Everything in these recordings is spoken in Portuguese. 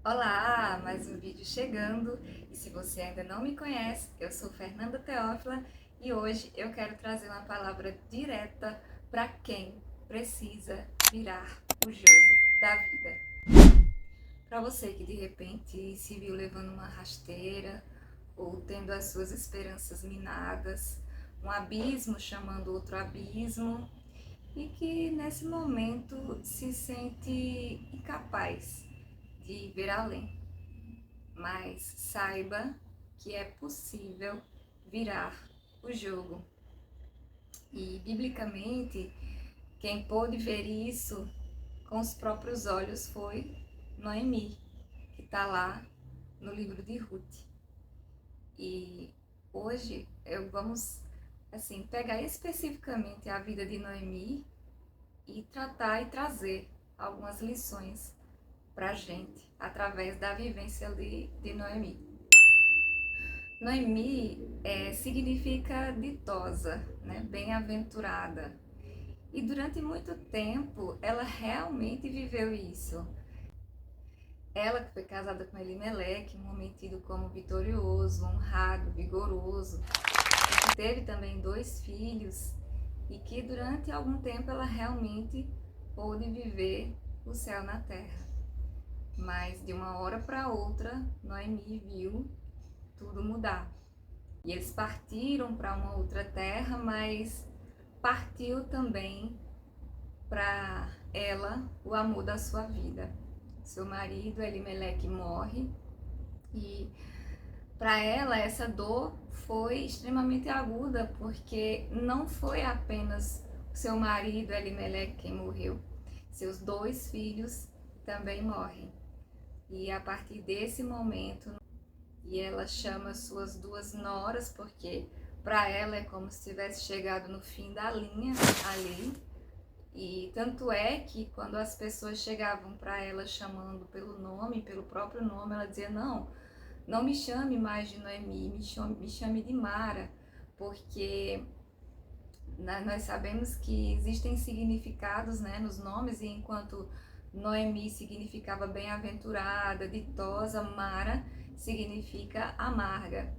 Olá, mais um vídeo chegando e se você ainda não me conhece, eu sou Fernanda Teófila e hoje eu quero trazer uma palavra direta para quem precisa virar o jogo da vida. Para você que de repente se viu levando uma rasteira ou tendo as suas esperanças minadas, um abismo chamando outro abismo e que nesse momento se sente incapaz de ver além. Mas saiba que é possível virar o jogo. E biblicamente, quem pôde ver isso com os próprios olhos foi Noemi, que está lá no livro de Ruth. E hoje vamos pegar especificamente a vida de Noemi e tratar e trazer algumas lições para a gente através da vivência de Noemi. Noemi significa ditosa, né? Bem-aventurada. E durante muito tempo ela realmente viveu isso. Ela que foi casada com Elimeleque, um homem tido como vitorioso, honrado, vigoroso, e que teve também 2 filhos e que durante algum tempo ela realmente pôde viver o céu na terra. Mas de uma hora para outra, Noemi viu tudo mudar. E eles partiram para uma outra terra, mas partiu também para ela o amor da sua vida. Seu marido, Elimeleque, morre e para ela essa dor foi extremamente aguda, porque não foi apenas seu marido, Elimeleque, quem morreu. Seus 2 filhos também morrem. E a partir desse momento, e ela chama suas 2 noras, porque para ela é como se tivesse chegado no fim da linha ali. E tanto é que quando as pessoas chegavam para ela chamando pelo nome, pelo próprio nome, ela dizia: não me chame mais de Noemi, me chame de Mara, porque nós sabemos que existem significados, né, nos nomes, e enquanto Noemi significava bem-aventurada, ditosa, Mara significa amarga.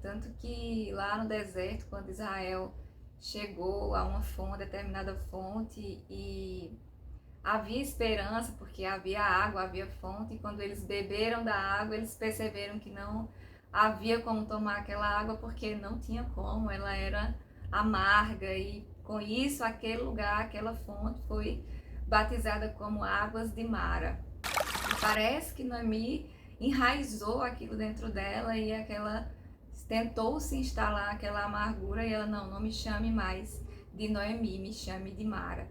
Tanto que lá no deserto, quando Israel chegou a uma fonte, determinada fonte, e havia esperança, porque havia água, havia fonte, e quando eles beberam da água, eles perceberam que não havia como tomar aquela água, porque não tinha como, ela era amarga, e com isso aquele lugar, aquela fonte foi batizada como Águas de Mara. E parece que Noemi enraizou aquilo dentro dela e aquela tentou se instalar aquela amargura e ela não me chame mais de Noemi, me chame de Mara.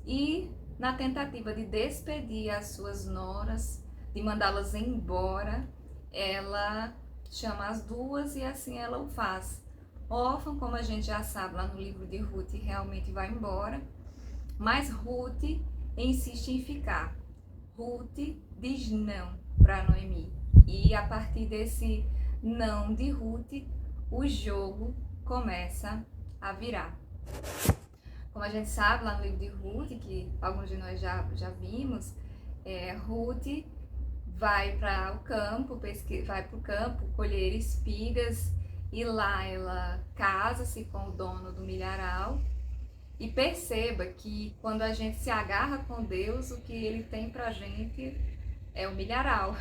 E na tentativa de despedir as suas noras, de mandá-las embora, ela chama as 2 e assim ela o faz. Órfã, como a gente já sabe lá no livro de Ruth, realmente vai embora, mas Ruth insiste em ficar. Ruth diz não para Noemi. E a partir desse não de Ruth, o jogo começa a virar. Como a gente sabe lá no livro de Ruth, que alguns de nós já vimos, Ruth vai para o campo, vai para o campo colher espigas e lá ela casa-se com o dono do milharal. E perceba que quando a gente se agarra com Deus, o que ele tem pra gente é o milharal.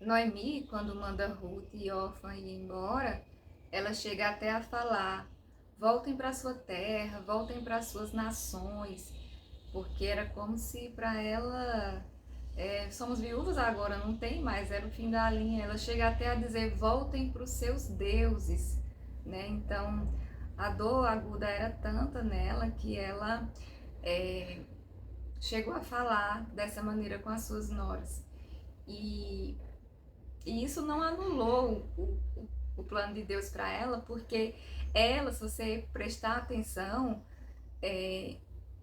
Noemi, quando manda Ruth e Orfã ir embora, ela chega até a falar: voltem para sua terra, voltem para suas nações, porque era como se para ela somos viúvas agora, não tem mais, era o fim da linha. Ela chega até a dizer: voltem para os seus deuses, né? Então a dor aguda era tanta nela que ela chegou a falar dessa maneira com as suas noras. E isso não anulou o plano de Deus para ela, porque ela, se você prestar atenção,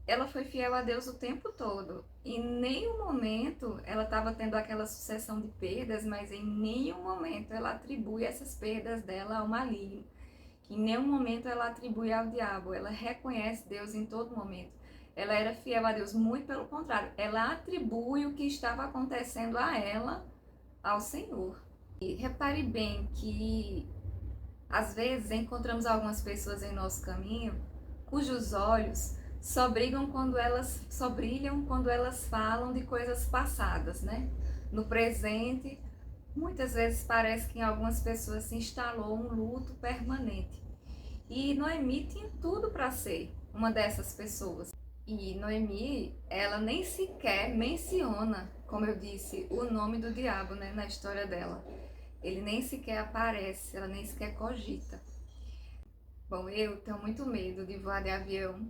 ela foi fiel a Deus o tempo todo. Em nenhum momento ela estava tendo aquela sucessão de perdas, mas em nenhum momento ela atribui essas perdas dela ao maligno. Em nenhum momento ela atribui ao diabo. Ela reconhece Deus em todo momento. Ela era fiel a Deus, muito pelo contrário. Ela atribui o que estava acontecendo a ela ao Senhor. E repare bem que às vezes encontramos algumas pessoas em nosso caminho cujos olhos só brilham quando elas falam de coisas passadas, né? No presente, muitas vezes parece que em algumas pessoas se instalou um luto permanente. E Noemi tinha tudo para ser uma dessas pessoas. E Noemi, ela nem sequer menciona, como eu disse, o nome do diabo, né, na história dela. Ele nem sequer aparece, ela nem sequer cogita. Bom, eu tenho muito medo de voar de avião,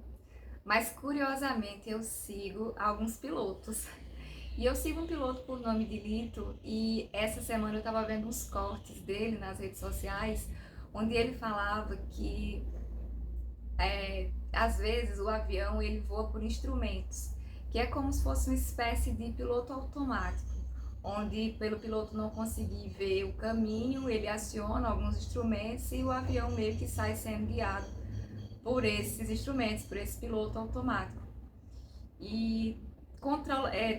mas curiosamente eu sigo alguns pilotos. E eu sigo um piloto por nome de Lito, e essa semana eu estava vendo uns cortes dele nas redes sociais, onde ele falava que às vezes o avião ele voa por instrumentos, que é como se fosse uma espécie de piloto automático, onde pelo piloto não conseguir ver o caminho, ele aciona alguns instrumentos e o avião meio que sai sendo guiado por esses instrumentos, por esse piloto automático. E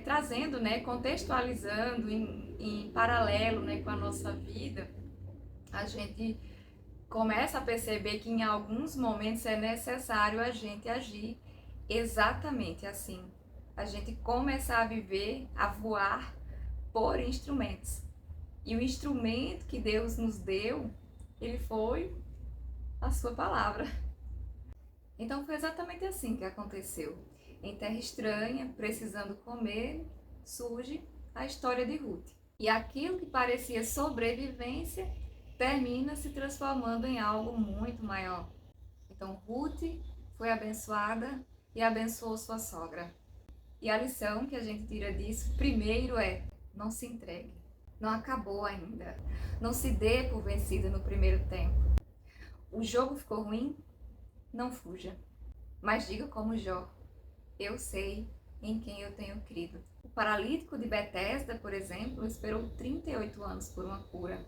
trazendo, né, contextualizando em paralelo, né, com a nossa vida, a gente começa a perceber que em alguns momentos é necessário a gente agir exatamente assim. A gente começar a viver, a voar por instrumentos. E o instrumento que Deus nos deu, ele foi a sua palavra. Então foi exatamente assim que aconteceu. Em terra estranha, precisando comer, surge a história de Ruth. E aquilo que parecia sobrevivência termina se transformando em algo muito maior. Então Ruth foi abençoada e abençoou sua sogra. E a lição que a gente tira disso, primeiro não se entregue. Não acabou ainda. Não se dê por vencida no primeiro tempo. O jogo ficou ruim? Não fuja. Mas diga como Jó: eu sei em quem eu tenho crido. O paralítico de Betesda, por exemplo, esperou 38 anos por uma cura.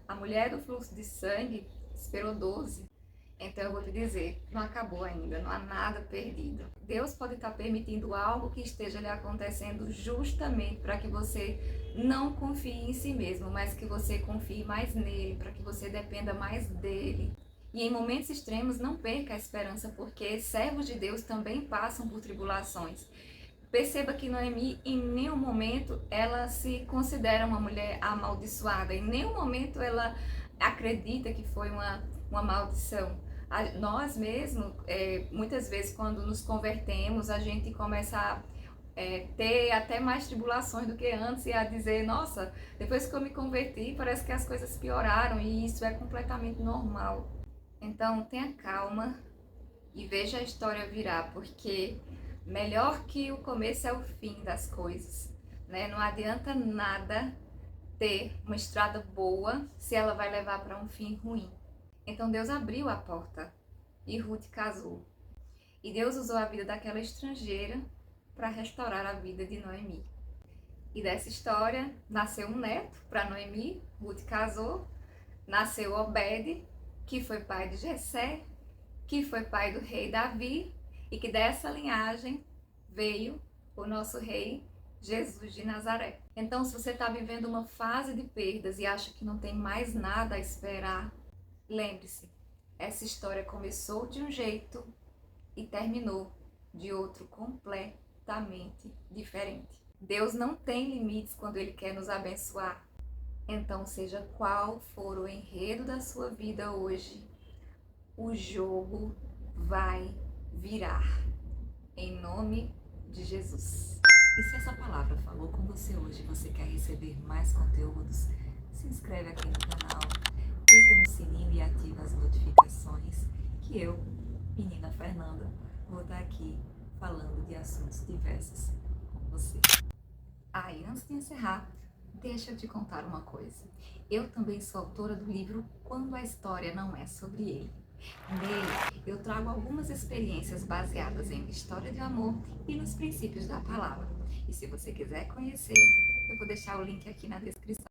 A mulher do fluxo de sangue esperou 12. Então eu vou te dizer, não acabou ainda, não há nada perdido. Deus pode estar permitindo algo que esteja lhe acontecendo justamente para que você não confie em si mesmo, mas que você confie mais nele, para que você dependa mais dele. E em momentos extremos não perca a esperança, porque servos de Deus também passam por tribulações. Perceba que Noemi, em nenhum momento, ela se considera uma mulher amaldiçoada. Em nenhum momento ela acredita que foi uma maldição. Nós mesmos, muitas vezes, quando nos convertemos, a gente começa a ter até mais tribulações do que antes e a dizer: nossa, depois que eu me converti, parece que as coisas pioraram, e isso é completamente normal. Então, tenha calma e veja a história virar, porque melhor que o começo é o fim das coisas, né? Não adianta nada ter uma estrada boa se ela vai levar para um fim ruim. Então Deus abriu a porta e Ruth casou. E Deus usou a vida daquela estrangeira para restaurar a vida de Noemi. E dessa história nasceu um neto para Noemi, Ruth casou, nasceu Obed, que foi pai de Jessé, que foi pai do rei Davi, e que dessa linhagem veio o nosso rei Jesus de Nazaré. Então, se você está vivendo uma fase de perdas e acha que não tem mais nada a esperar, lembre-se, essa história começou de um jeito e terminou de outro completamente diferente. Deus não tem limites quando Ele quer nos abençoar. Então, seja qual for o enredo da sua vida hoje, o jogo vai virar. Em nome de Jesus. E se essa palavra falou com você hoje e você quer receber mais conteúdos, se inscreve aqui no canal, clica no sininho e ativa as notificações, que eu, menina Fernanda, vou estar aqui falando de assuntos diversos com você. E antes de encerrar, deixa eu te contar uma coisa. Eu também sou autora do livro Quando a História Não É Sobre Ele. Nele, eu trago algumas experiências baseadas em história de amor e nos princípios da palavra. E se você quiser conhecer, eu vou deixar o link aqui na descrição.